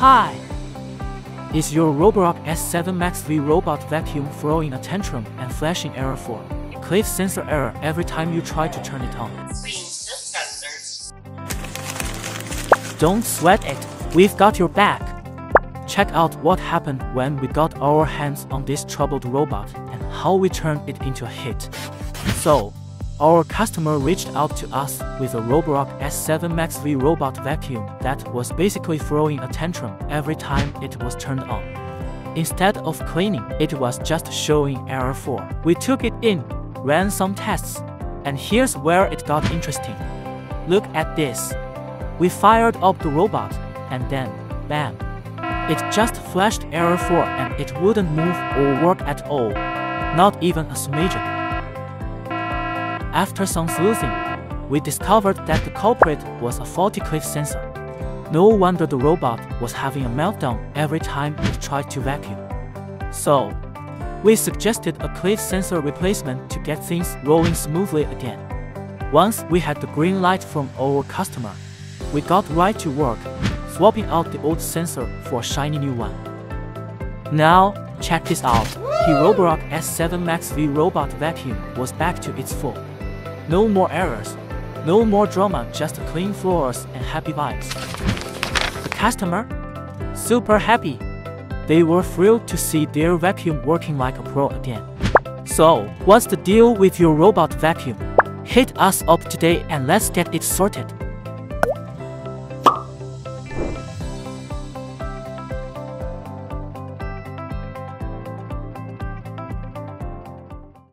Hi! Is your Roborock S7 MaxV robot vacuum throwing a tantrum and flashing error 4? Cliff sensor error every time you try to turn it on. Don't sweat it, we've got your back. Check out what happened when we got our hands on this troubled robot and how we turned it into a hit. So, our customer reached out to us with a Roborock S7 MaxV robot vacuum that was basically throwing a tantrum every time it was turned on. Instead of cleaning, it was just showing error 4. We took it in, ran some tests, and here's where it got interesting. Look at this. We fired up the robot, and then, bam! It just flashed error 4 and it wouldn't move or work at all. Not even a smidgen. After some sleuthing, we discovered that the culprit was a faulty cliff sensor. No wonder the robot was having a meltdown every time it tried to vacuum. So, we suggested a cliff sensor replacement to get things rolling smoothly again. Once we had the green light from our customer, we got right to work, swapping out the old sensor for a shiny new one. Now, check this out. The Roborock S7 MaxV robot vacuum was back to its full. No more errors, no more drama, just clean floors and happy vibes. The customer? Super happy. They were thrilled to see their vacuum working like a pro again. So, what's the deal with your robot vacuum? Hit us up today and let's get it sorted.